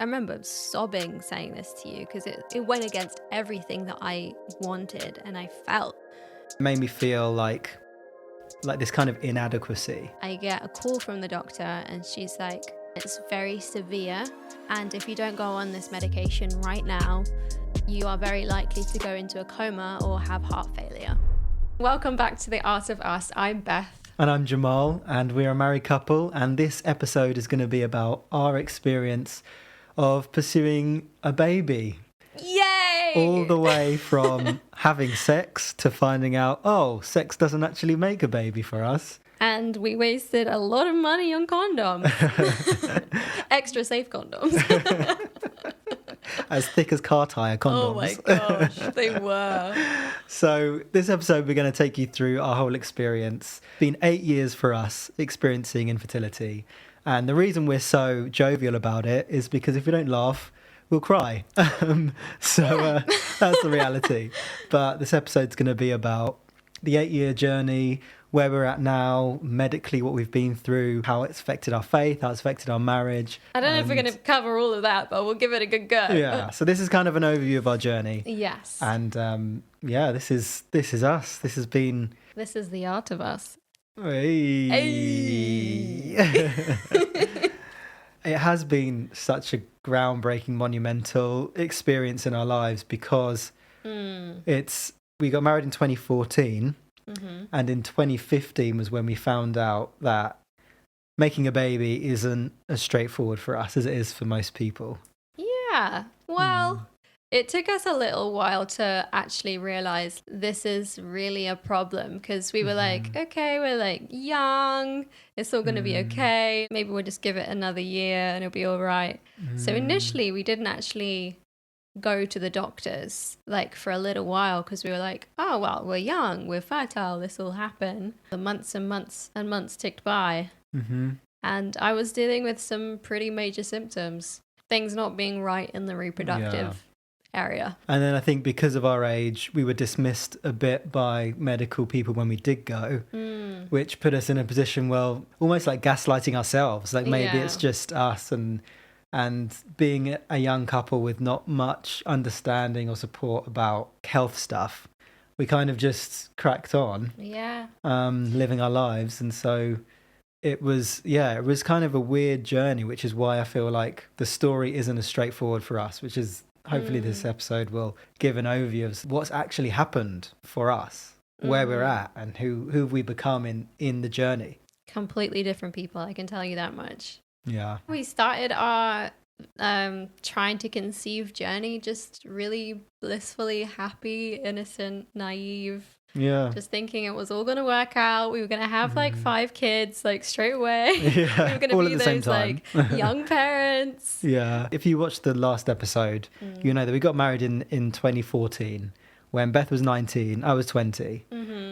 I remember sobbing saying this to you because it went against everything that I wanted and I felt. It made me feel like this kind of inadequacy. I get a call from the doctor and she's like, it's very severe, and if you don't go on this medication right now, you are very likely to go into a coma or have heart failure. Welcome back to The Art of Us. I'm Beth. And I'm Jamarl, and we're a married couple, and this episode is going to be about our experience of pursuing a baby. Yay! All the way from having sex to finding out, oh, sex doesn't actually make a baby for us. And we wasted a lot of money on condoms. Extra safe condoms. As thick as car tyre condoms. Oh my gosh, they were. So this episode, we're going to take you through our whole experience. It's been 8 years for us experiencing infertility. And the reason we're so jovial about it is because if we don't laugh, we'll cry. That's the reality. But this episode's going to be about the 8-year journey, where we're at now, medically, what we've been through, how it's affected our faith, how it's affected our marriage. I don't know if we're going to cover all of that, but we'll give it a good go. Yeah, so this is kind of an overview of our journey. Yes. And this is us. This has been... This is the art of us. Hey. It has been such a groundbreaking, monumental experience in our lives because we got married in 2014. Mm-hmm. And in 2015 was when we found out that making a baby isn't as straightforward for us as it is for most people. Yeah. Well, it took us a little while to actually realize this is really a problem because we were like, okay, we're like young. It's all going to be okay. Maybe we'll just give it another year and it'll be all right. So initially we didn't actually go to the doctors like for a little while because we were like, oh well, we're young, we're fertile, this will happen. The months and months and months ticked by, and I was dealing with some pretty major symptoms, things not being right in the reproductive area. And then I think because of our age, we were dismissed a bit by medical people when we did go, which put us in a position, well, almost like gaslighting ourselves, like maybe it's just us, and being a young couple with not much understanding or support about health stuff, we kind of just cracked on, living our lives. And so it was kind of a weird journey, which is why I feel like the story isn't as straightforward for us, which is hopefully this episode will give an overview of what's actually happened for us, where we're at, and who have we become in the journey. Completely different people, I can tell you that much. Yeah. We started our trying to conceive journey just really blissfully happy, innocent, naive. Yeah. Just thinking it was all going to work out. We were going to have like 5 kids like straight away. Yeah. We were going to be those like young parents. Yeah. If you watched the last episode, you know that we got married in 2014. When Beth was 19, I was 20.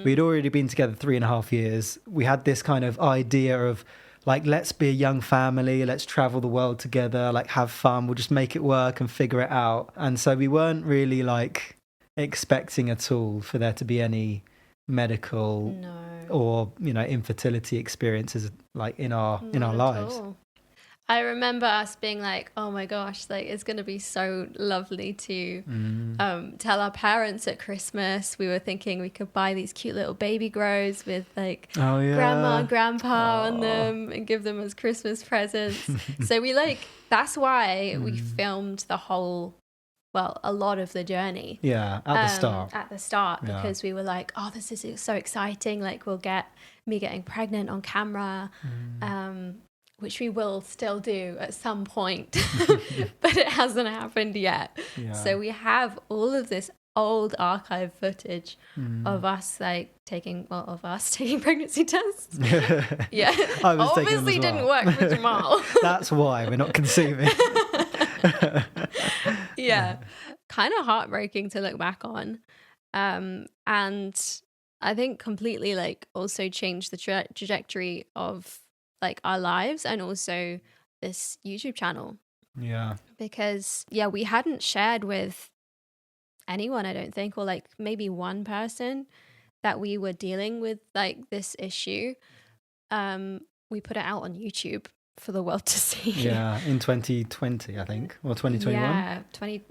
We'd already been together 3.5 years. We had this kind of idea of like, let's be a young family, let's travel the world together, like have fun, we'll just make it work and figure it out. And so we weren't really like expecting at all for there to be any medical or, infertility experiences like in our lives. I remember us being like, oh my gosh, like it's going to be so lovely to tell our parents at Christmas. We were thinking we could buy these cute little baby grows with like grandma and grandpa on them and give them as Christmas presents. So that's why we filmed a lot of the journey. Yeah, at the start. Because we were like, oh, this is so exciting. Like we'll get me getting pregnant on camera. Which we will still do at some point, but it hasn't happened yet. Yeah. So we have all of this old archive footage of us taking pregnancy tests. Yeah, obviously didn't work for Jamarl. That's why we're not conceiving. Yeah, kind of heartbreaking to look back on, and I think completely also changed the trajectory of our lives and also this YouTube channel. Yeah. Because we hadn't shared with anyone, I don't think, or maybe one person that we were dealing with this issue. We put it out on YouTube for the world to see. Yeah, in 2020, I think, or 2021. Yeah,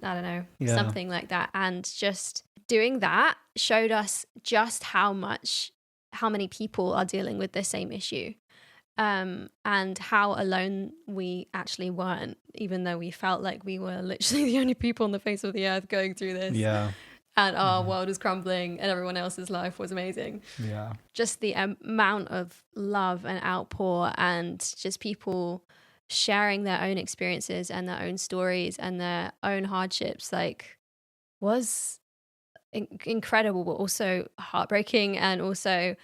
I don't know, something like that. And just doing that showed us just how many people are dealing with the same issue. And how alone we actually weren't, even though we felt like we were literally the only people on the face of the earth going through this. Yeah. And our world was crumbling and everyone else's life was amazing. Yeah. Just the amount of love and outpour and just people sharing their own experiences and their own stories and their own hardships, like, was incredible, but also heartbreaking and also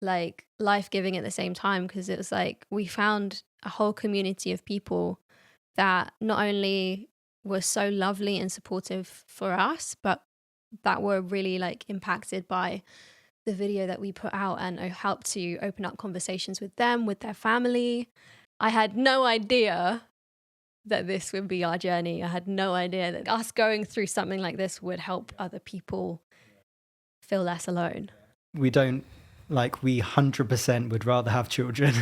like life-giving at the same time, because it was like we found a whole community of people that not only were so lovely and supportive for us, but that were really like impacted by the video that we put out and helped to open up conversations with them, with their family. I had no idea that this would be our journey. I had no idea that us going through something like this would help other people feel less alone. We 100% would rather have children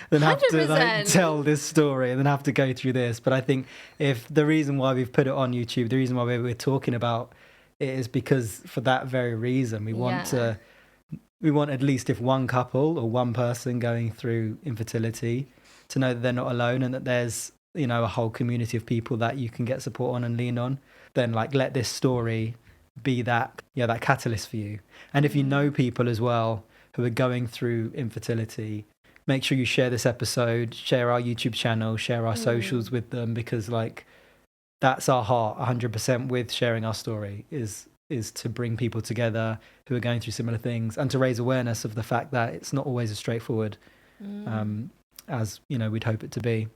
than have 100%. To like tell this story and then have to go through this. But I think if the reason why we've put it on YouTube, the reason why we're talking about it is because for that very reason, we want at least if one couple or one person going through infertility to know that they're not alone and that there's, a whole community of people that you can get support on and lean on. Then like let this story be that catalyst for you. And if you know people as well who are going through infertility, make sure you share this episode, share our YouTube channel, share our socials with them, because like that's our heart 100% with sharing our story is to bring people together who are going through similar things and to raise awareness of the fact that it's not always as straightforward as we'd hope it to be.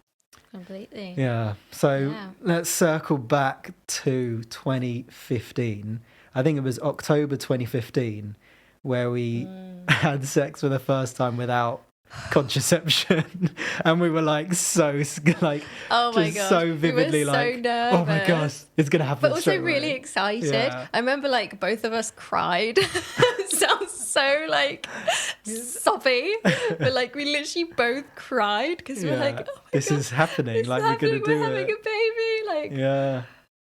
Completely. Yeah. So let's circle back to 2015. I think it was October 2015 where we had sex for the first time without contraception, and we were like so like oh my god, so vividly we were like so nervous. Oh my gosh, it's gonna happen, but also really excited. I remember like both of us cried. Sounds so like soppy, but like we literally both cried because we're like, oh my this god, is happening, like we're gonna do we're having a baby, like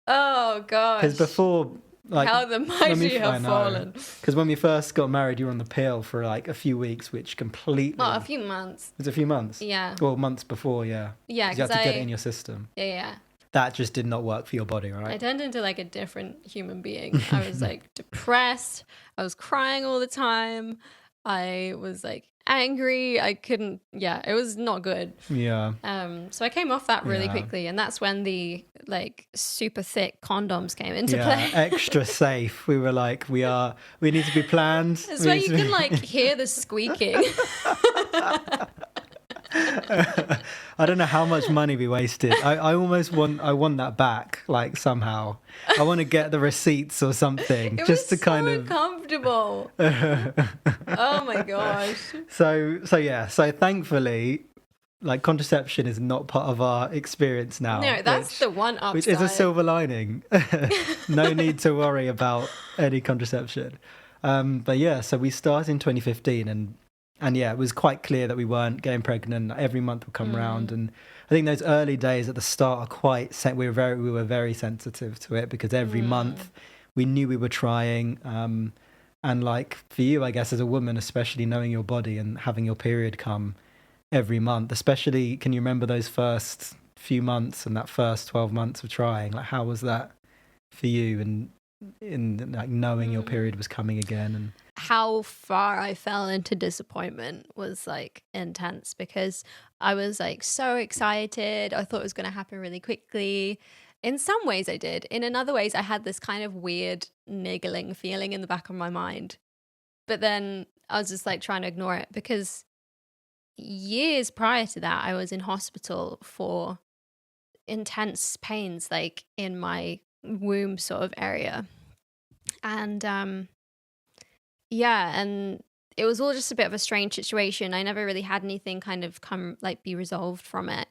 oh gosh, because before, like, how the mighty have fallen. Because when we first got married, you were on the pill for like a few weeks, which completely... Oh, a few months. It was a few months? Yeah. Well, months before, yeah. Yeah, because you had to get it in your system. Yeah. That just did not work for your body, right? I turned into like a different human being. I was like depressed. I was crying all the time. I was like angry. I couldn't, it was not good. Yeah. So I came off that really quickly, and that's when the like super thick condoms came into play. Extra safe. We were like, we need to be planned. It's where you can like hear the squeaking. I don't know how much money we wasted. I want that back, like somehow. I want to get the receipts or something just to kind of comfortable. Oh my gosh. So thankfully, like contraception is not part of our experience now. No, that's the one upside. Which is a silver lining. No need to worry about any contraception. So we started in 2015 and it was quite clear that we weren't getting pregnant. Every month would come around, and I think those early days at the start are we were very sensitive to it, because every month we knew we were trying. And like for you, I guess, as a woman, especially knowing your body and having your period come every month, especially, can you remember those first few months and that first 12 months of trying? Like, how was that for you, and in like knowing your period was coming again? And how far I fell into disappointment was like intense, because I was like so excited. I thought it was going to happen really quickly. In some ways I did. In other ways I had this kind of weird niggling feeling in the back of my mind. But then I was just like trying to ignore it, because years prior to that I was in hospital for intense pains, like in my womb sort of area. And and it was all just a bit of a strange situation. I never really had anything kind of be resolved from it.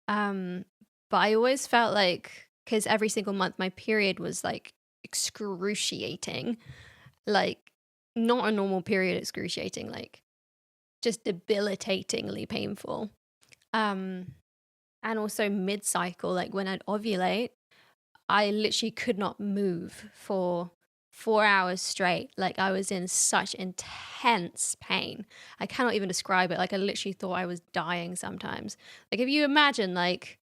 But I always felt like, because every single month my period was like excruciating, like not a normal period excruciating, like just debilitatingly painful. and also mid-cycle, like when I'd ovulate, I literally could not move for 4 hours straight. Like I was in such intense pain. I cannot even describe it. Like I literally thought I was dying sometimes. Like if you imagine like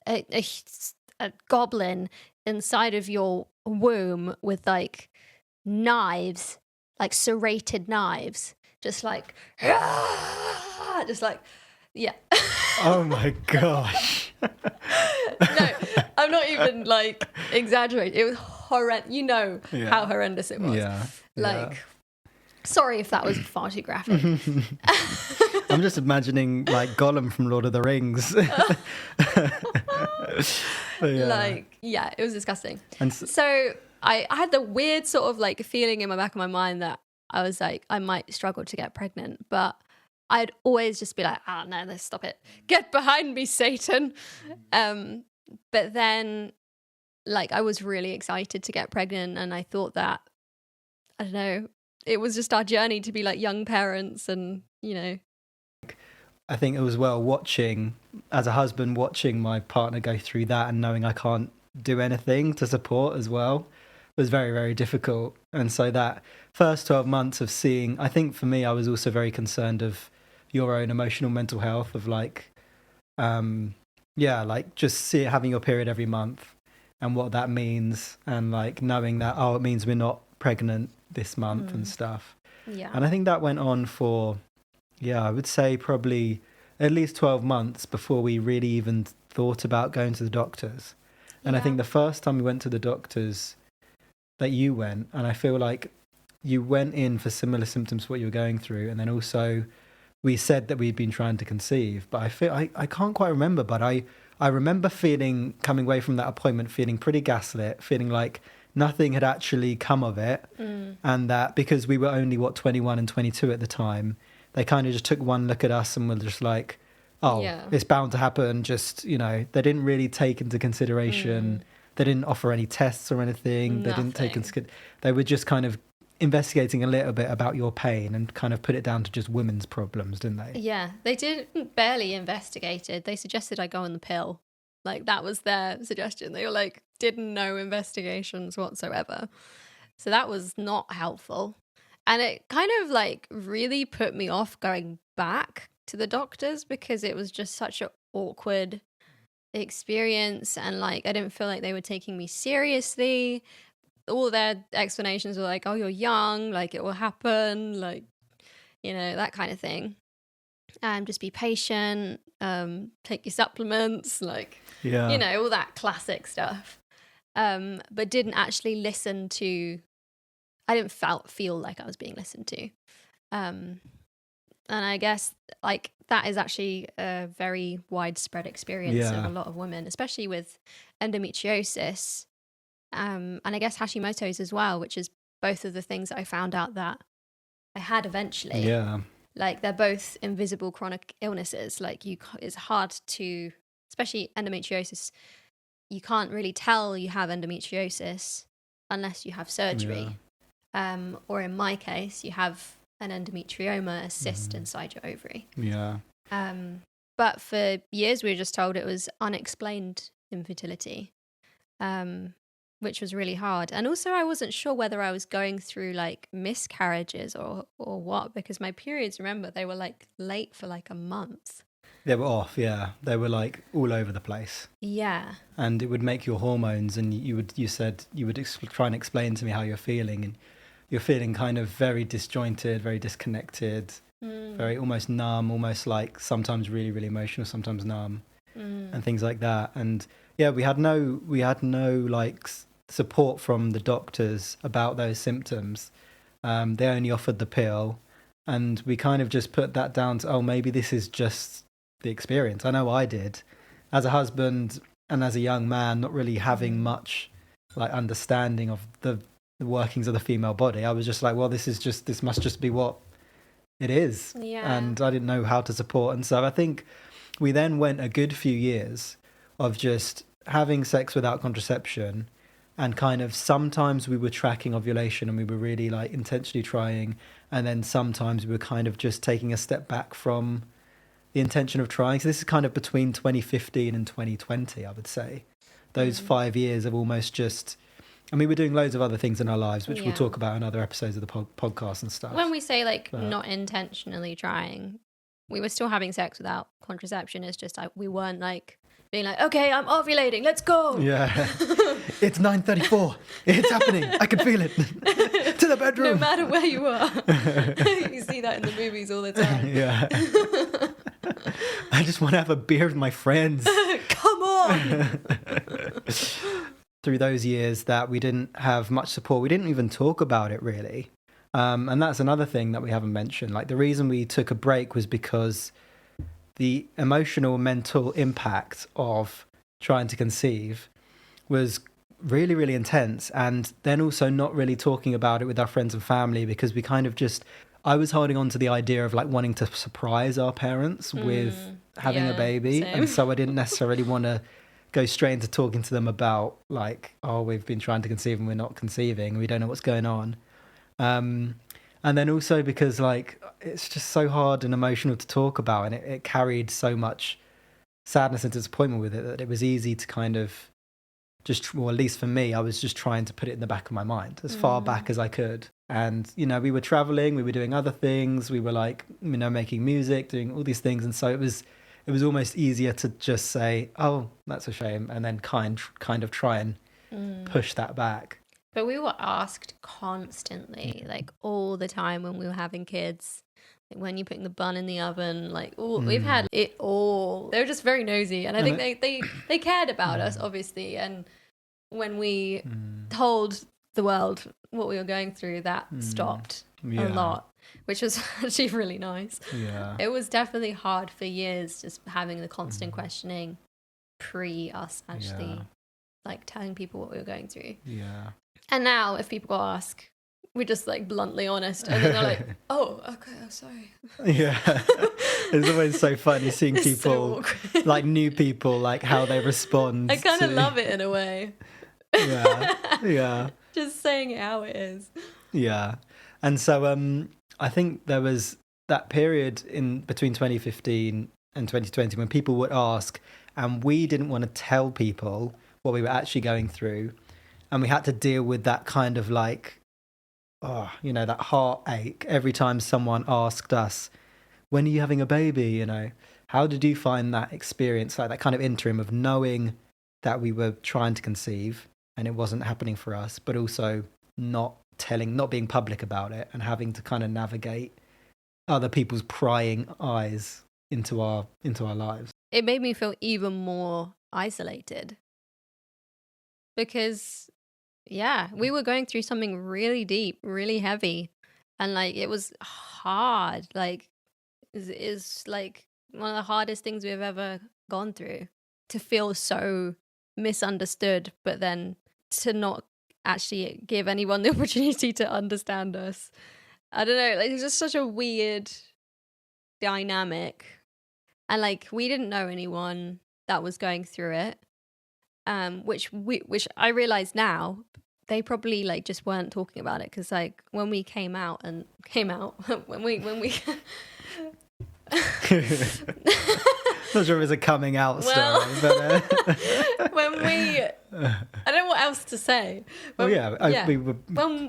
a goblin inside of your womb with like knives, like serrated knives, just like, just like, yeah. Oh my gosh. No, I'm not even like exaggerating. It was horrendous. You know how horrendous it was. Yeah. Like, sorry if that was far too graphic. I'm just imagining like Gollum from Lord of the Rings. Like, yeah, it was disgusting. And so I had the weird sort of like feeling in my back of my mind that I was like, I might struggle to get pregnant, but I'd always just be like, no, stop it. Get behind me, Satan. But then like I was really excited to get pregnant, and I thought that, I don't know, it was just our journey to be like young parents, and, you know. I think it was watching, as a husband, watching my partner go through that and knowing I can't do anything to support as well was very, very difficult. And so that first 12 months of seeing, I think for me, I was also very concerned of your own emotional mental health of like, like just having your period every month and what that means, and like knowing that, it means we're not pregnant this month and stuff. Yeah. And I think that went on for, I would say probably at least 12 months before we really even thought about going to the doctors. And I think the first time we went to the doctors that you went, and I feel like you went in for similar symptoms to what you were going through. And then also we said that we'd been trying to conceive, but I feel, I can't quite remember, but I remember coming away from that appointment feeling pretty gaslit, feeling like nothing had actually come of it. And that because we were only 21 and 22 at the time, they kind of just took one look at us and were just like, it's bound to happen. Just, they didn't really take into consideration. They didn't offer any tests or anything. They didn't take they were just kind of investigating a little bit about your pain and kind of put it down to just women's problems, didn't they? Yeah, they barely investigated. They suggested I go on the pill. Like that was their suggestion. They were like, did no investigations whatsoever. So that was not helpful. And it kind of like really put me off going back to the doctors because it was just such an awkward experience. And like, I didn't feel like they were taking me seriously. All their explanations were like, you're young, like it will happen, like, that kind of thing. Just be patient, take your supplements, like, all that classic stuff. But didn't actually listen to, I didn't feel like I was being listened to. And I guess like that is actually a very widespread experience of a lot of women, especially with endometriosis. And I guess Hashimoto's as well, which is both of the things that I found out that I had eventually. Yeah. Like they're both invisible chronic illnesses. Like it's hard to, especially endometriosis, you can't really tell you have endometriosis unless you have surgery. Yeah. Or in my case, you have an endometrioma, a cyst inside your ovary. Yeah. But for years we were just told it was unexplained infertility. Which was really hard. And also I wasn't sure whether I was going through like miscarriages or what, because my periods, remember, they were like late for like a month. They were off, yeah. They were like all over the place. Yeah. And it would make your hormones, and you said you would try and explain to me how you're feeling, and you're feeling kind of very disjointed, very disconnected, very almost numb, almost like sometimes really, really emotional, sometimes numb, and things like that. And yeah, we had no like support from the doctors about those symptoms. They only offered the pill, and we kind of just put that down to, maybe this is just the experience. I know I did, as a husband and as a young man, not really having much like understanding of the workings of the female body. I was just like, well, this must just be what it is. Yeah. And I didn't know how to support. And so I think we then went a good few years of just having sex without contraception, and kind of sometimes we were tracking ovulation and we were really like intentionally trying, and then sometimes we were kind of just taking a step back from the intention of trying. So this is kind of between 2015 and 2020, I would say. Those 5 years of almost just, I mean, we're doing loads of other things in our lives, which we'll talk about in other episodes of the podcast and stuff. When we say like not intentionally trying, we were still having sex without contraception. It's just like we weren't like being like, okay, I'm ovulating, let's go. Yeah. It's 9:34. It's happening. I can feel it. To the bedroom. No matter where you are. You see that in the movies all the time. Yeah. I just want to have a beer with my friends. Come on. Through those years that we didn't have much support, we didn't even talk about it really. And that's another thing that we haven't mentioned. Like the reason we took a break was because the emotional, mental impact of trying to conceive was really, really intense. And then also not really talking about it with our friends and family, because we kind of just, I was holding on to the idea of like wanting to surprise our parents with having a baby. Same. And so I didn't necessarily want to go straight into talking to them about like, oh, we've been trying to conceive and we're not conceiving. We don't know what's going on. And then also because like it's just so hard and emotional to talk about, and it carried so much sadness and disappointment with it that it was easy to kind of just, well, at least for me, I was just trying to put it in the back of my mind as far back as I could. And, you know, we were traveling, we were doing other things, we were like, you know, making music, doing all these things. And so it was almost easier to just say, oh, that's a shame. And then kind of try and push that back. But we were asked constantly, like all the time when we were having kids, like when you're putting the bun in the oven, like we've had it all. They were just very nosy. And I think they cared about us, obviously. And when we told the world what we were going through, that stopped a lot, which was actually really nice. Yeah. It was definitely hard for years just having the constant questioning pre us actually like telling people what we were going through. Yeah. And now if people ask, we're just like bluntly honest, and then they're like, oh, okay, I'm sorry. Yeah. It's always so funny seeing people, so like new people, like how they respond. I kind of love it in a way. Yeah. Just saying it how it is. Yeah. And so I think there was that period in between 2015 and 2020 when people would ask, and we didn't want to tell people what we were actually going through. And we had to deal with that kind of like, oh, you know, that heartache every time someone asked us, when are you having a baby? You know, how did you find that experience, like that kind of interim of knowing that we were trying to conceive and it wasn't happening for us, but also not being public about it and having to kind of navigate other people's prying eyes into our lives. It made me feel even more isolated because we were going through something really deep, really heavy, and like it was hard. Like it's like one of the hardest things we've ever gone through, to feel so misunderstood, but then to not actually give anyone the opportunity to understand us. I don't know, like it's just such a weird dynamic, and like we didn't know anyone that was going through it, which I realize now they probably like just weren't talking about it, because like when we came out when we not sure if it's a coming out story, but when we I don't know what else to say. We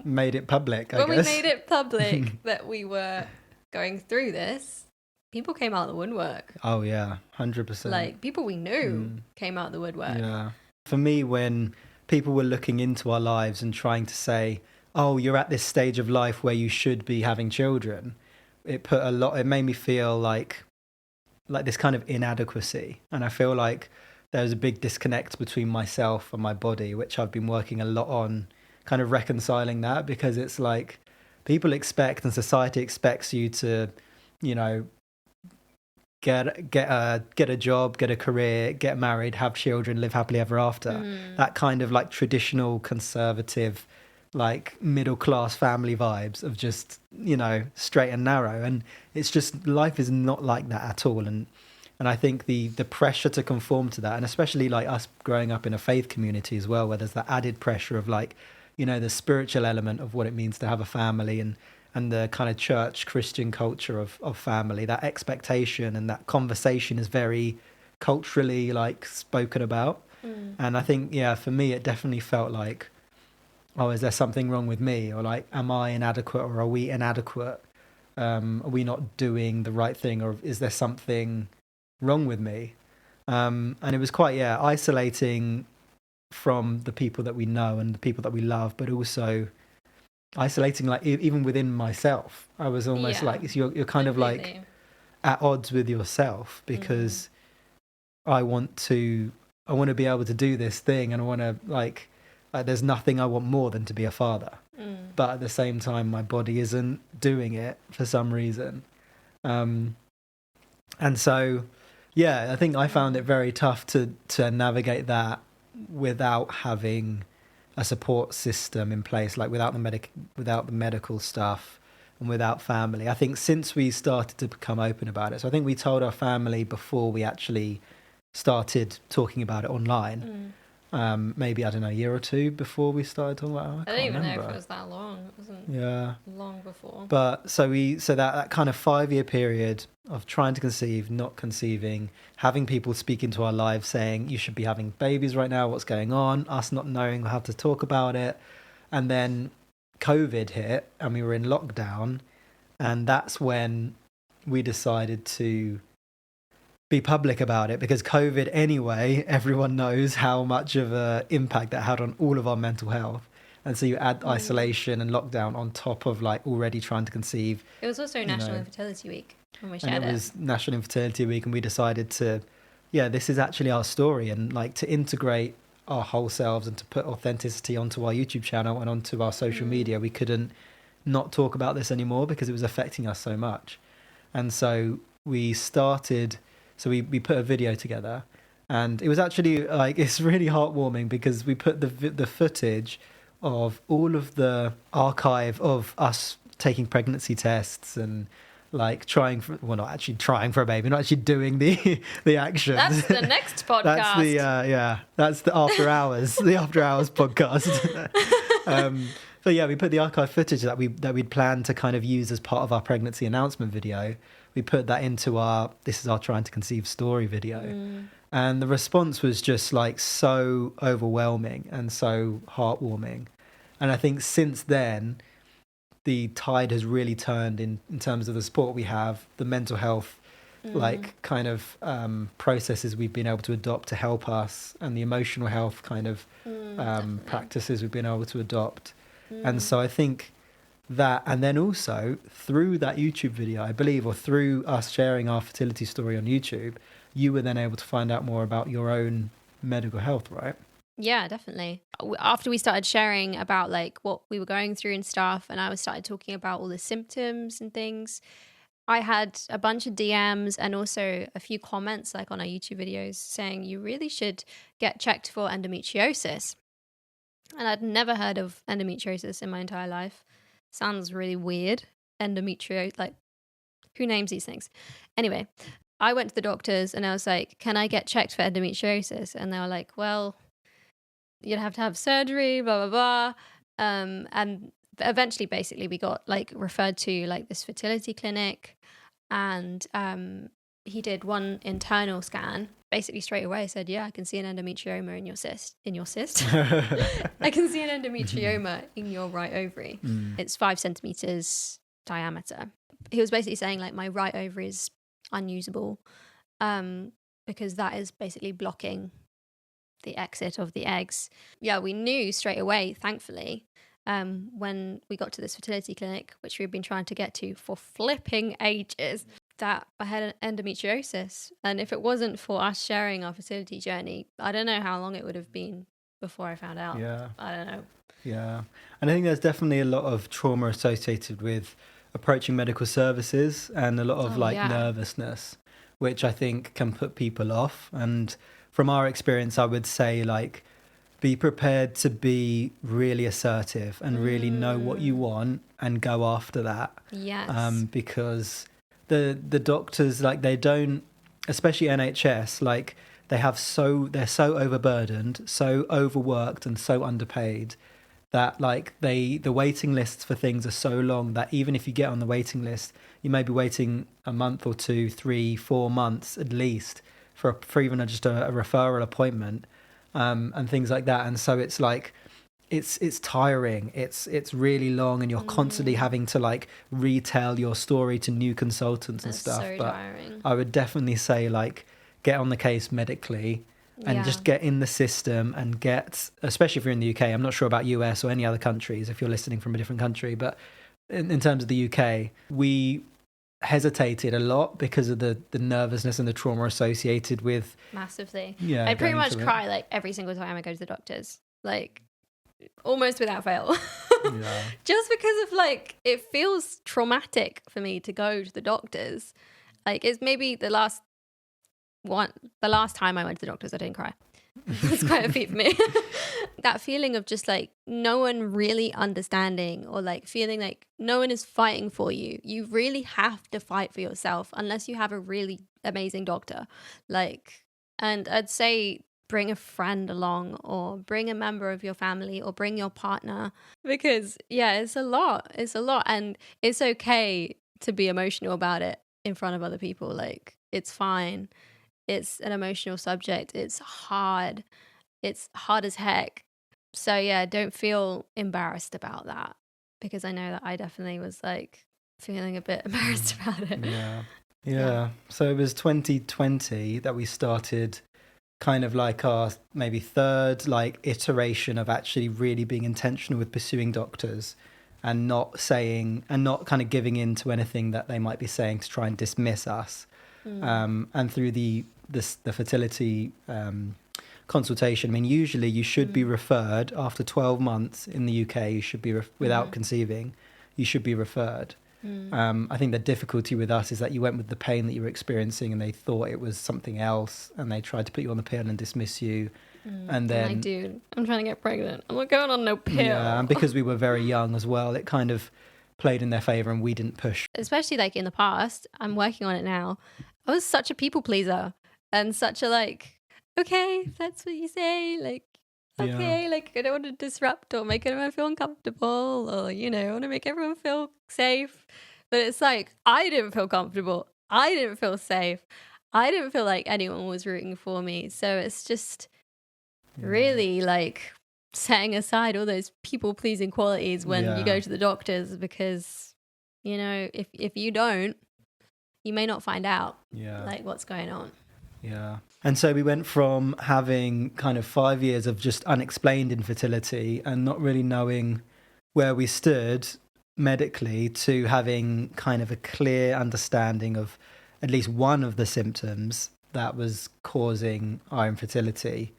made it public. When we made it public that we were going through this, people came out of the woodwork. Oh yeah, 100%. Like people we knew came out of the woodwork. Yeah. For me, when people were looking into our lives and trying to say, oh, you're at this stage of life where you should be having children, it made me feel like this kind of inadequacy. And I feel like there was a big disconnect between myself and my body, which I've been working a lot on kind of reconciling that, because it's like people expect and society expects you to, you know, get a job, get a career, get married, have children, live happily ever after. That kind of like traditional conservative, like middle class family vibes of just, you know, straight and narrow. And it's just, life is not like that at all. And I think the pressure to conform to that, and especially like us growing up in a faith community as well, where there's that added pressure of like, you know, the spiritual element of what it means to have a family and and the kind of church Christian culture of family, that expectation and that conversation is very culturally like spoken about. And I think, yeah, for me, it definitely felt like, oh, is there something wrong with me? Or like, am I inadequate, or are we inadequate? Are we not doing the right thing, or is there something wrong with me? And it was quite, isolating from the people that we know and the people that we love, but also isolating, like even within myself. I was almost like, you're kind of like at odds with yourself, because I want to be able to do this thing, and I want to like there's nothing I want more than to be a father. But at the same time, my body isn't doing it for some reason. And so, I think I found it very tough to navigate that without having a support system in place, like without the medical stuff and without family. I think since we started to become open about it, so I think we told our family before we actually started talking about it online. Maybe, I don't know, a year or two before we started talking about it. I don't even know if it was that long. It wasn't long before. But so that kind of 5-year period of trying to conceive, not conceiving, having people speak into our lives saying, you should be having babies right now, what's going on, us not knowing how to talk about it. And then COVID hit and we were in lockdown. And that's when we decided to be public about it, because COVID anyway, everyone knows how much of an impact that had on all of our mental health. And so you add isolation and lockdown on top of like already trying to conceive. It was also National Infertility Week when we shared it. And it was National Infertility Week, and we decided to, this is actually our story, and like to integrate our whole selves and to put authenticity onto our YouTube channel and onto our social media. We couldn't not talk about this anymore because it was affecting us so much. And so we started... So we put a video together, and it was actually like, it's really heartwarming because we put the footage of all of the archive of us taking pregnancy tests and like not actually trying for a baby, not actually doing the action. That's the next podcast. That's the after hours, podcast. But we put the archive footage that we'd planned to kind of use as part of our pregnancy announcement video. We put that into our This Is Our Trying to Conceive story video. And the response was just like so overwhelming and so heartwarming. And I think since then, the tide has really turned in terms of the support we have, the mental health, like kind of processes we've been able to adopt to help us, and the emotional health kind of practices we've been able to adopt. And so I think that, and then also through that YouTube video, I believe, or through us sharing our fertility story on YouTube, you were then able to find out more about your own medical health, right? Yeah, definitely. After we started sharing about like what we were going through and stuff, and I started talking about all the symptoms and things, I had a bunch of DMs and also a few comments like on our YouTube videos saying you really should get checked for endometriosis. And I'd never heard of endometriosis in my entire life. Sounds really weird. Endometriosis, like, who names these things? Anyway, I went to the doctors and I was like, can I get checked for endometriosis? And they were like, well, you'd have to have surgery, blah, blah, blah. And eventually, basically, we got like referred to like this fertility clinic, and he did one internal scan. Basically, straight away said, yeah, I can see an endometrioma in your cyst. I can see an endometrioma in your right ovary. It's 5 centimeters diameter. He was basically saying like my right ovary is unusable because that is basically blocking the exit of the eggs. Yeah, we knew straight away, thankfully, when we got to this fertility clinic, which we've been trying to get to for flipping ages, that I had endometriosis. And if it wasn't for us sharing our fertility journey, I don't know how long it would have been before I found out. Yeah. I don't know. Yeah. And I think there's definitely a lot of trauma associated with approaching medical services, and a lot of nervousness, which I think can put people off. And from our experience, I would say like, be prepared to be really assertive and really know what you want and go after that. Yes. Because the doctors, like, they don't, especially NHS, like they're so overburdened, so overworked and so underpaid that like the waiting lists for things are so long that even if you get on the waiting list, you may be waiting a month or 2, 3, 4 months at least for even just a referral appointment, and things like that. And so it's like it's tiring, it's really long, and you're constantly having to like retell your story to new consultants and stuff. So but tiring. I would definitely say like get on the case medically and just get in the system and get, especially if you're in the UK, I'm not sure about US or any other countries if you're listening from a different country, but in terms of the UK, we hesitated a lot because of the nervousness and the trauma associated with massively. Yeah, I pretty much through it. cry like every single time I go to the doctors, like almost without fail. Yeah. Just because of like it feels traumatic for me to go to the doctors. Like it's maybe the last time I went to the doctors I didn't cry. It's quite a feat for me. That feeling of just like no one really understanding, or like feeling like no one is fighting for you. You really have to fight for yourself unless you have a really amazing doctor. Like, and I'd say bring a friend along, or bring a member of your family, or bring your partner, because it's a lot. And it's okay to be emotional about it in front of other people. Like it's fine. It's an emotional subject. It's hard as heck. So yeah, don't feel embarrassed about that, because I know that I definitely was like feeling a bit embarrassed about it. Yeah. So it was 2020 that we started kind of like our maybe third like iteration of actually really being intentional with pursuing doctors and not kind of giving in to anything that they might be saying to try and dismiss us. And through the fertility consultation, I mean, usually you should be referred after 12 months in the UK. You should be without conceiving. You should be referred. I think the difficulty with us is that you went with the pain that you were experiencing, and they thought it was something else, and they tried to put you on the pill and dismiss you. And then, I'm trying to get pregnant. I'm not going on no pill. Yeah, and because we were very young as well, it kind of played in their favour, and we didn't push. Especially like in the past, I'm working on it now. I was such a people pleaser and such a like, okay, if that's what you say, like, okay, like I don't want to disrupt or make anyone feel uncomfortable, or, you know, I want to make everyone feel safe. But it's like, I didn't feel comfortable. I didn't feel safe. I didn't feel like anyone was rooting for me. So it's just really like setting aside all those people pleasing qualities when you go to the doctors, because, you know, if you don't, you may not find out like what's going on. Yeah. And so we went from having kind of 5 years of just unexplained infertility and not really knowing where we stood medically to having kind of a clear understanding of at least one of the symptoms that was causing our infertility.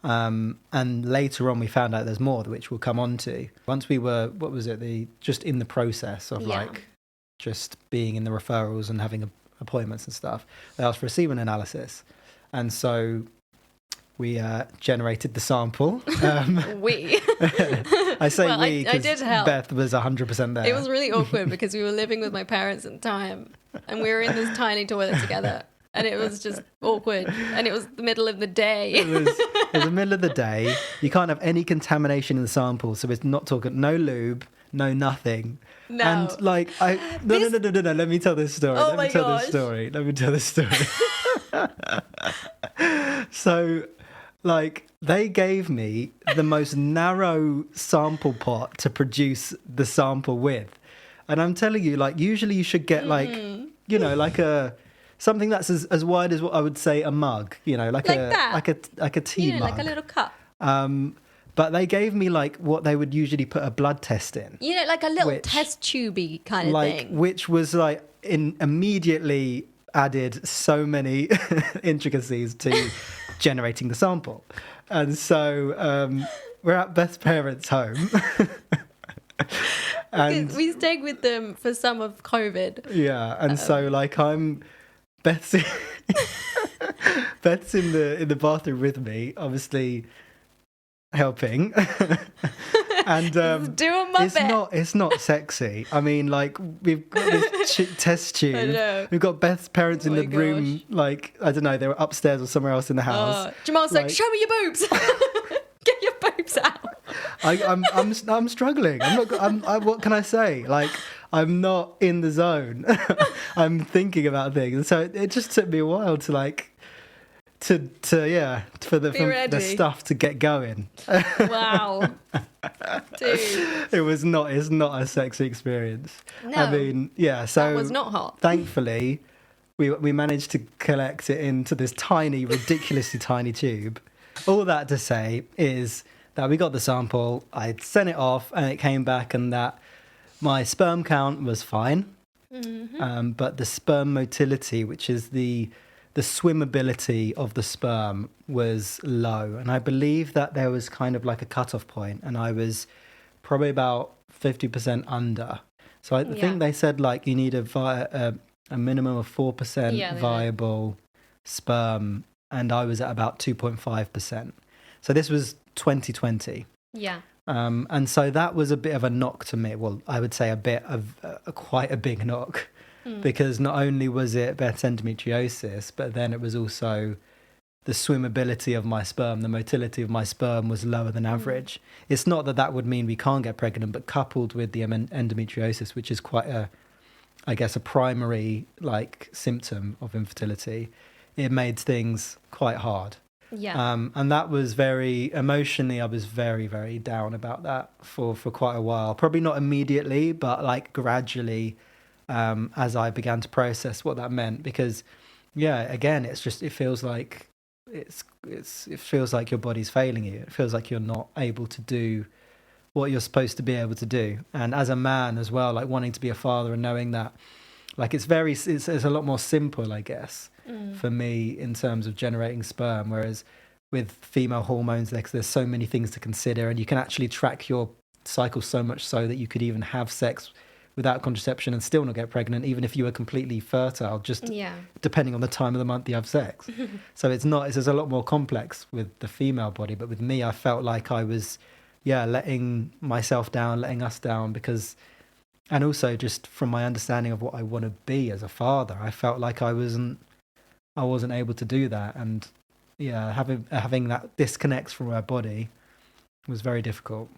And later on we found out there's more, which we'll come on to. Once we were, just in the process of like just being in the referrals and having appointments and stuff, they asked for a semen analysis. And so we generated the sample. I say we because Beth was 100% there. It was really awkward because we were living with my parents at the time, and we were in this tiny toilet together, and it was just awkward. And it was the middle of the day. It was the middle of the day. You can't have any contamination in the sample, so it's not talking, no lube, no nothing. No. And like, no. Let me tell this story. Let me tell this story. So, like, they gave me the most narrow sample pot to produce the sample with. And I'm telling you, like, usually you should get like, you know, like something that's as wide as what I would say a mug, you know, like a tea mug. Like a little cup. But they gave me like what they would usually put a blood test in. You know, like a little test tubey kind of thing. Which was like immediately added so many intricacies to generating the sample. And so we're at Beth's parents' home. And we stayed with them for some of COVID. Yeah, and so like Beth's in the bathroom with me, obviously helping. And doing my best. It's not sexy. I mean, like, we've got this test tube. I know. We've got Beth's parents in the room. Like, I don't know, they were upstairs or somewhere else in the house. Jamarl's like, show me your boobs. Get your boobs out. I'm struggling. What can I say? Like, I'm not in the zone. I'm thinking about things. And so it just took me a while to like, for the stuff to get going. Wow. Dude. It's not a sexy experience. No. I mean, yeah, so that was not hot. Thankfully, we managed to collect it into this tiny, ridiculously tiny tube. All that to say is that we got the sample, I sent it off, and it came back and that my sperm count was fine. Mm-hmm. But the sperm motility, which is the swimmability of the sperm, was low. And I believe that there was kind of like a cutoff point, and I was probably about 50% under. So I think they said like you need a minimum of 4% viable sperm, and I was at about 2.5%. So this was 2020. Yeah. And so that was a bit of a knock to me. Well, I would say a bit of quite a big knock, because not only was it Beth's endometriosis, but then it was also the swimmability of my sperm, the motility of my sperm was lower than average. It's not that would mean we can't get pregnant, but coupled with the endometriosis, which is quite a primary like symptom of infertility, it made things quite hard. Yeah. And that was very emotionally, I was very, very down about that for quite a while. Probably not immediately, but like gradually, as I began to process what that meant. Because, yeah, again, it feels like it feels like your body's failing you. It feels like you're not able to do what you're supposed to be able to do. And as a man as well, like wanting to be a father and knowing that, like it's a lot more simple, I guess, for me in terms of generating sperm. Whereas with female hormones, there's so many things to consider, and you can actually track your cycle so much so that you could even have sex without contraception and still not get pregnant, even if you were completely fertile, just depending on the time of the month you have sex. So it's a lot more complex with the female body. But with me, I felt like I was, letting myself down, letting us down, because, and also just from my understanding of what I want to be as a father, I felt like I wasn't able to do that. And having that disconnect from our body was very difficult.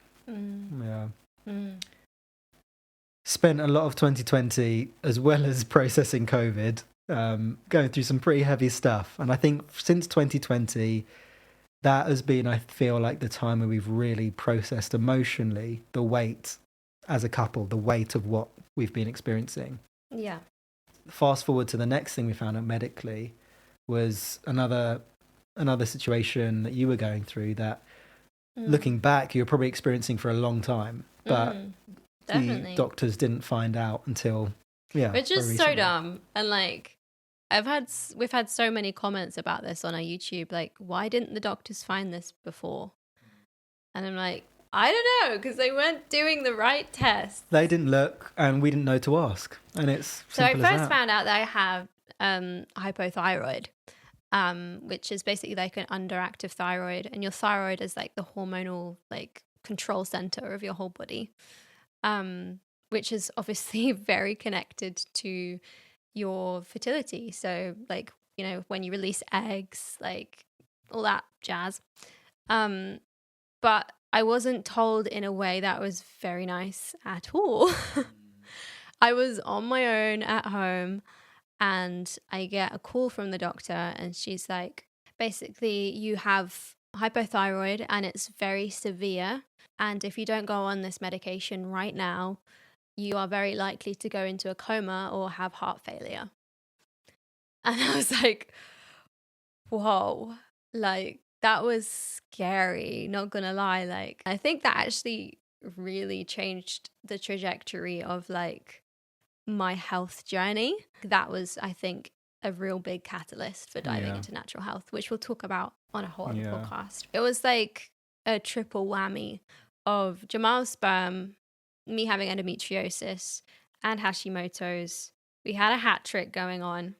Spent a lot of 2020, as well as processing COVID, going through some pretty heavy stuff. And I think since 2020, that has been, I feel like, the time where we've really processed emotionally the weight as a couple, the weight of what we've been experiencing. Yeah. Fast forward to the next thing we found out medically was another situation that you were going through that, looking back, you were probably experiencing for a long time. But definitely. The doctors didn't find out until, which is so dumb. And like, we've had so many comments about this on our YouTube, like, why didn't the doctors find this before? And I'm like, I don't know, because they weren't doing the right test. They didn't look, and we didn't know to ask. And it's so I simple as first that. found out that I have hypothyroid, which is basically like an underactive thyroid, and your thyroid is like the hormonal like control center of your whole body, which is obviously very connected to your fertility. So like, when you release eggs, like all that jazz. But I wasn't told in a way that was very nice at all. I was on my own at home, and I get a call from the doctor, and she's like, basically, you have hypothyroid and it's very severe. And if you don't go on this medication right now, you are very likely to go into a coma or have heart failure. And I was like, whoa, like that was scary, not gonna lie. Like, I think that actually really changed the trajectory of like my health journey. That was, I think, a real big catalyst for diving into natural health, which we'll talk about on a whole other podcast. It was like a triple whammy of Jamarl's sperm, me having endometriosis, and Hashimoto's. We had a hat trick going on.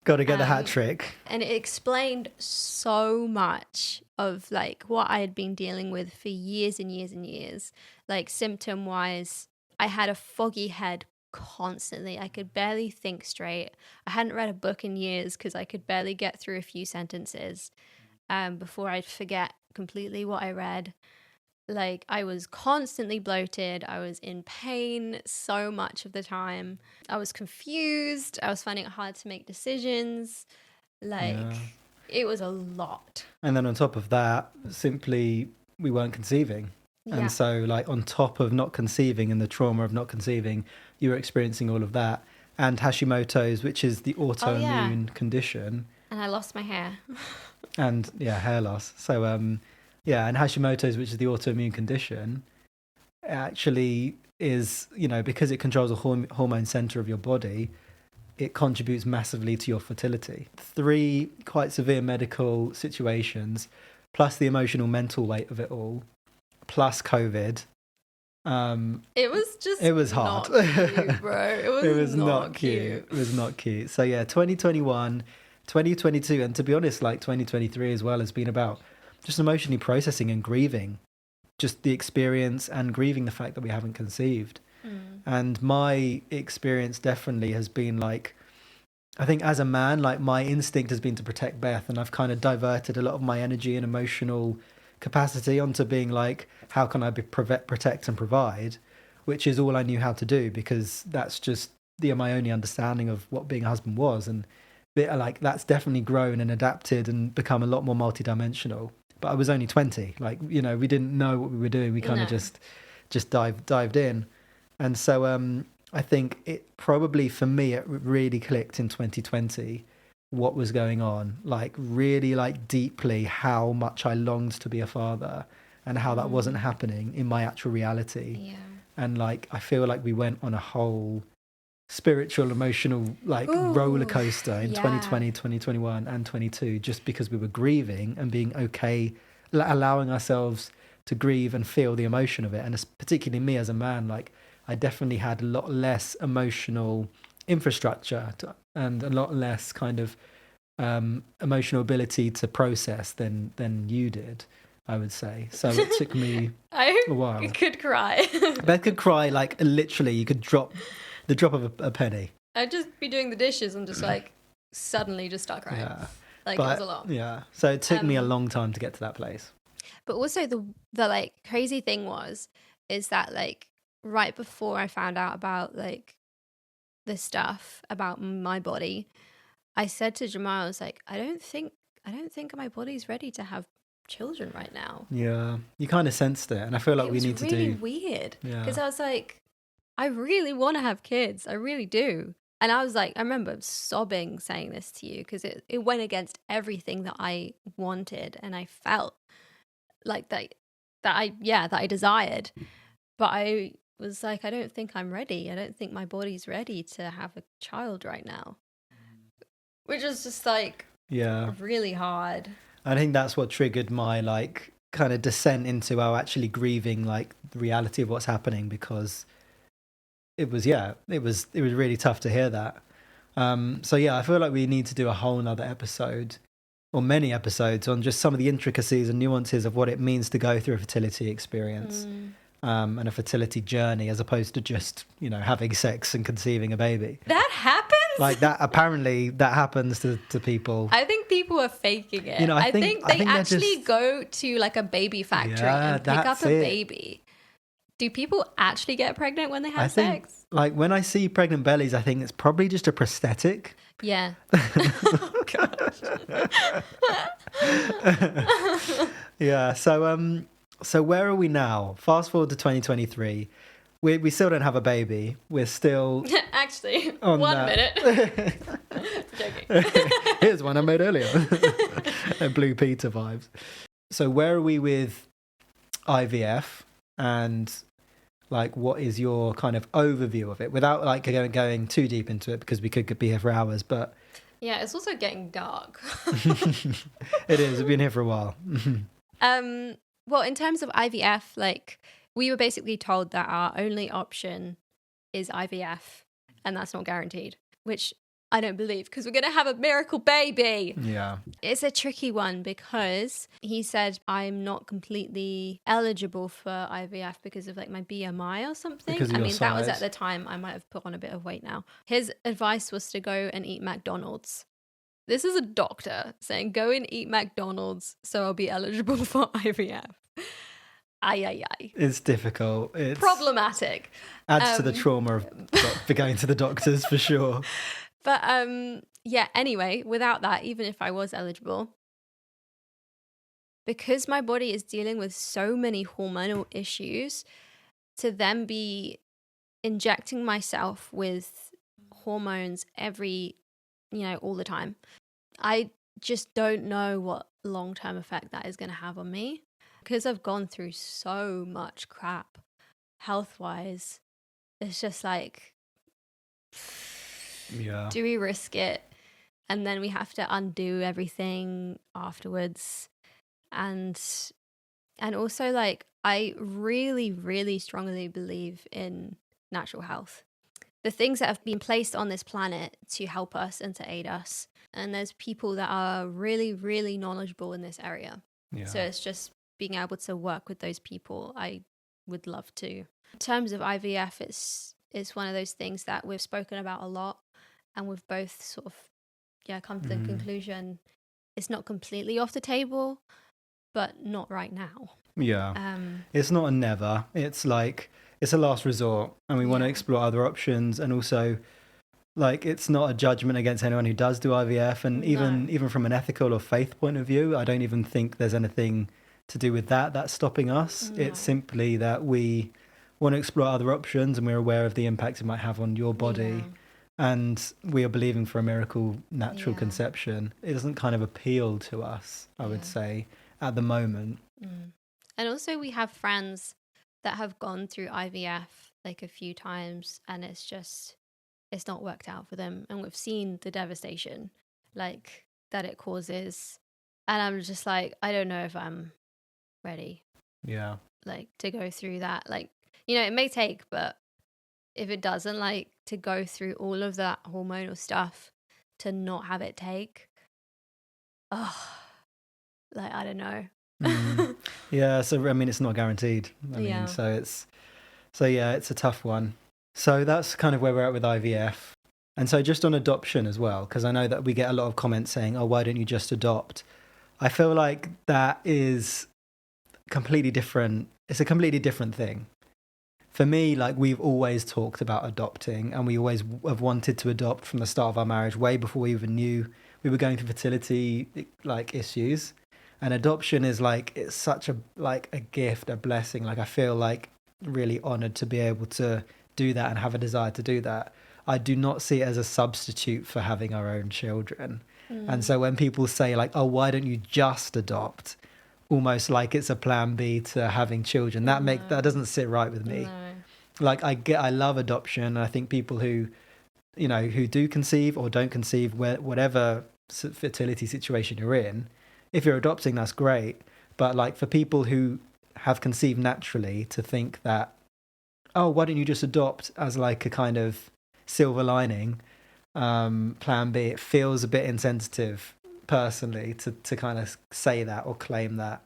Got to get the hat trick. And it explained so much of like what I had been dealing with for years and years and years. Like symptom wise, I had a foggy head constantly. I could barely think straight. I hadn't read a book in years because I could barely get through a few sentences before I'd forget completely what I read. Like, I was constantly bloated. I was in pain so much of the time. I was confused. I was finding it hard to make decisions. Like, it was a lot. And then on top of that, simply we weren't conceiving. Yeah. And so, like, on top of not conceiving and the trauma of not conceiving, you were experiencing all of that. And Hashimoto's, which is the autoimmune condition. And I lost my hair. And, hair loss. So, and Hashimoto's, which is the autoimmune condition, actually is, because it controls the hormone center of your body, it contributes massively to your fertility. 3 quite severe medical situations, plus the emotional mental weight of it all, plus COVID. It was hard. Not cute, bro. It was not cute. It was not cute. So 2021, 2022, and to be honest, like 2023 as well, has been about just emotionally processing and grieving just the experience and grieving the fact that we haven't conceived. And my experience definitely has been like, I think as a man, like my instinct has been to protect Beth, and I've kind of diverted a lot of my energy and emotional capacity onto being like, how can I protect and provide, which is all I knew how to do, because that's just my only understanding of what being a husband was. And like that's definitely grown and adapted and become a lot more multidimensional. But I was only 20, like, we didn't know what we were doing. We kind of just dived in. And so I think it probably, for me, it really clicked in 2020 what was going on, like really like deeply how much I longed to be a father and how that wasn't happening in my actual reality. Yeah. And like, I feel like we went on a whole spiritual, emotional, like roller coaster in 2020, 2021 and 22, just because we were grieving and being okay, allowing ourselves to grieve and feel the emotion of it. And particularly me as a man, like I definitely had a lot less emotional infrastructure and a lot less kind of emotional ability to process than you did, I would say. So it took me a while. I could cry. Beth could cry, like literally you could drop the drop of a penny. I'd just be doing the dishes and just like suddenly just start crying. It was a lot. Yeah. So it took me a long time to get to that place. But also the like crazy thing is that like right before I found out about like this stuff about my body, I said to Jamarl, I was like, I don't think my body's ready to have children right now. Yeah, you kind of sensed it, and I feel like we need to do. It was really weird because I was like, I really want to have kids, I really do. And I was like, I remember sobbing saying this to you because it went against everything that I wanted and I felt like that I desired. But I was like, I don't think I'm ready. I don't think my body's ready to have a child right now. Which is just like really hard. I think that's what triggered my like kind of descent into actually grieving like the reality of what's happening, because it was really tough to hear that. So I feel like we need to do a whole nother episode or many episodes on just some of the intricacies and nuances of what it means to go through a fertility experience and a fertility journey, as opposed to just, having sex and conceiving a baby. That happens? Like that, apparently that happens to people. I think people are faking it. I think they actually go to like a baby factory and pick up a baby. Do people actually get pregnant when they have sex? Like when I see pregnant bellies, I think it's probably just a prosthetic. Yeah. Oh, gosh. Yeah. So where are we now? Fast forward to 2023. We still don't have a baby. We're still actually 1 minute. Joking. Here's one I made earlier. Blue Peter vibes. So where are we with IVF, and like what is your kind of overview of it, without like going too deep into it, because we could be here for hours, but yeah, it's also getting dark. It is. We've been here for a while. Well, in terms of IVF, like we were basically told that our only option is IVF, and that's not guaranteed, which I don't believe, because we're going to have a miracle baby. Yeah. It's a tricky one because he said I'm not completely eligible for IVF because of like my BMI or something. Because of your size. That was at the time. I might have put on a bit of weight now. His advice was to go and eat McDonald's. This is a doctor saying go and eat McDonald's so I'll be eligible for IVF. It's difficult. It's problematic. Adds to the trauma of going to the doctors for sure. But yeah, anyway, without that, even if I was eligible, because my body is dealing with so many hormonal issues, to then be injecting myself with hormones all the time, I just don't know what long-term effect that is going to have on me, because I've gone through so much crap health-wise. It's just like, do we risk it? And then we have to undo everything afterwards. And also, like, I really, really strongly believe in natural health. The things that have been placed on this planet to help us and to aid us. And there's people that are really, really knowledgeable in this area. Yeah. So it's just being able to work with those people. I would love to. In terms of IVF, it's one of those things that we've spoken about a lot, and we've both sort of come to the conclusion it's not completely off the table, but not right now. Yeah. It's not a never. It's like, it's a last resort, and we want to explore other options. And also, like, it's not a judgment against anyone who does do IVF. And even from an ethical or faith point of view, I don't even think there's anything to do with that's stopping us. No. It's simply that we want to explore other options, and we're aware of the impact it might have on your body. Yeah. And we are believing for a miracle natural conception. It doesn't kind of appeal to us, I would say, at the moment. And also, we have friends that have gone through IVF like a few times, and it's not worked out for them. And we've seen the devastation like that it causes. And I'm just like, I don't know if I'm ready. Yeah. Like, to go through that. Like, it may take, but if it doesn't, like, to go through all of that hormonal stuff to not have it take, I don't know. Yeah, so I mean, it's not guaranteed. So it's a tough one. So that's kind of where we're at with IVF. And so just on adoption as well, because I know that we get a lot of comments saying, oh, why don't you just adopt? I feel like that is completely different. It's a completely different thing. For me, like, we've always talked about adopting, and we always have wanted to adopt from the start of our marriage, way before we even knew we were going through fertility like issues. And adoption is like, it's such a gift, a blessing. Like, I feel like really honored to be able to do that and have a desire to do that. I do not see it as a substitute for having our own children. And so when people say like, oh, why don't you just adopt? Almost like it's a plan B to having children. That doesn't sit right with me. No. Like, I love adoption. And I think people who do conceive or don't conceive, whatever fertility situation you're in, if you're adopting, that's great. But like, for people who have conceived naturally, to think that, oh, why don't you just adopt as like a kind of silver lining, plan B, it feels a bit insensitive personally to kind of say that or claim that.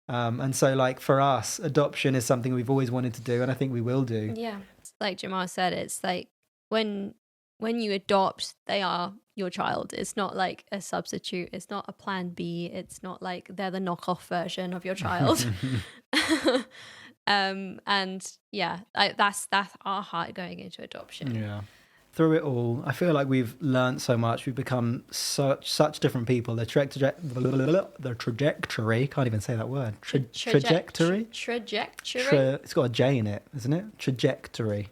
And so, like, for us, adoption is something we've always wanted to do, and I think we will do. Yeah. Like Jamarl said, it's like when you adopt, they are your child. It's not like a substitute. It's not a plan B. It's not like they're the knockoff version of your child. And yeah, that's our heart going into adoption. Yeah. Through it all, I feel like we've learned so much. We've become such different people. The trajectory, can't even say that word. Trajectory? It's got a J in it, isn't it? Trajectory.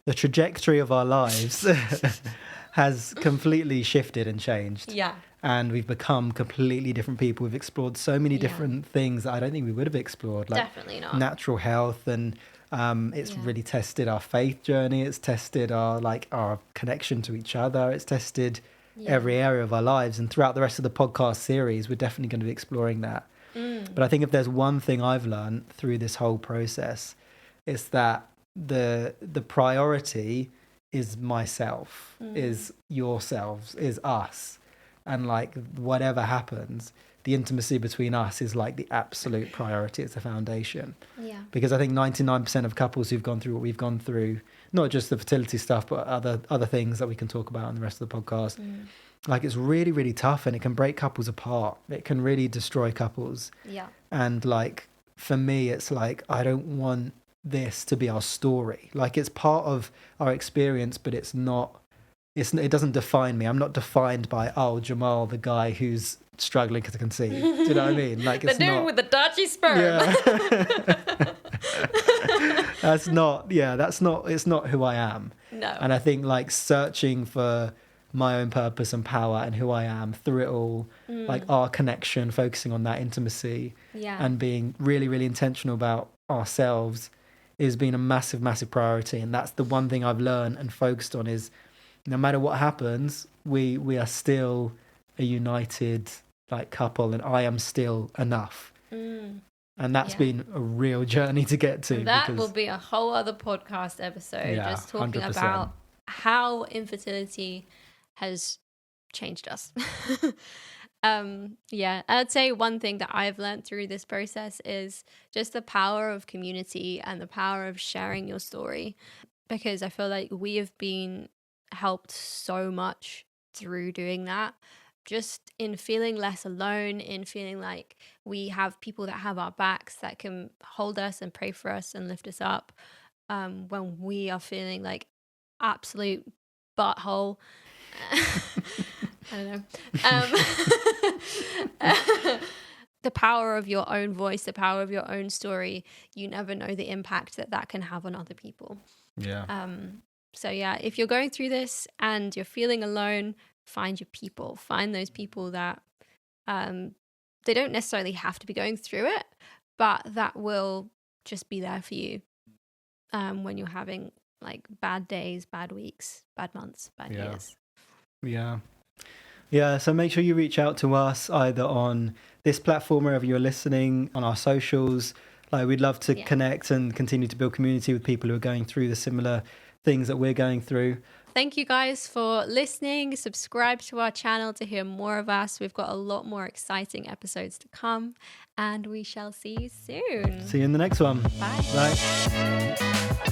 The trajectory of our lives has completely shifted and changed. Yeah. And we've become completely different people. We've explored so many different things that I don't think we would have explored. Like definitely not. Natural health, and it's really tested our faith journey. It's tested our connection to each other. It's tested every area of our lives. And throughout the rest of the podcast series, we're definitely going to be exploring that. But I think if there's one thing I've learned through this whole process, it's that the priority is myself, is yourselves, is us. And like, whatever happens, the intimacy between us is like the absolute priority. It's the foundation. Yeah. Because I think 99% of couples who've gone through what we've gone through, not just the fertility stuff, but other things that we can talk about in the rest of the podcast, like, it's really, really tough, and it can break couples apart. It can really destroy couples. Yeah. And like, for me, it's like, I don't want this to be our story. Like, it's part of our experience, but it doesn't define me. I'm not defined by, Jamarl, the guy who's struggling to conceive. Do you know what I mean? Like, it's the dude with the dodgy sperm. Yeah. It's not who I am. No. And I think, like, searching for my own purpose and power and who I am through it all, like our connection, focusing on that intimacy, and being really, really intentional about ourselves is being a massive, massive priority. And that's the one thing I've learned and focused on is, no matter what happens, we are still a united, like, couple, and I am still enough. And that's been a real journey to get to. That will be a whole other podcast episode, just talking 100%. About how infertility has changed us. I'd say one thing that I've learned through this process is just the power of community and the power of sharing your story, because I feel like we have been helped so much through doing that, just in feeling less alone, in feeling like we have people that have our backs, that can hold us and pray for us and lift us up when we are feeling like absolute butthole. I don't know. The power of your own voice, the power of your own story, you never know the impact that can have on other people. So if you're going through this and you're feeling alone, find your people. Find those people that they don't necessarily have to be going through it, but that will just be there for you when you're having, like, bad days, bad weeks, bad months, bad years. Yeah, so make sure you reach out to us either on this platform, wherever you're listening, on our socials. Like, we'd love to connect and continue to build community with people who are going through the similar things that we're going through. Thank you guys for listening. Subscribe to our channel to hear more of us. We've got a lot more exciting episodes to come, and we shall see you soon. See you in the next one. Bye. Bye.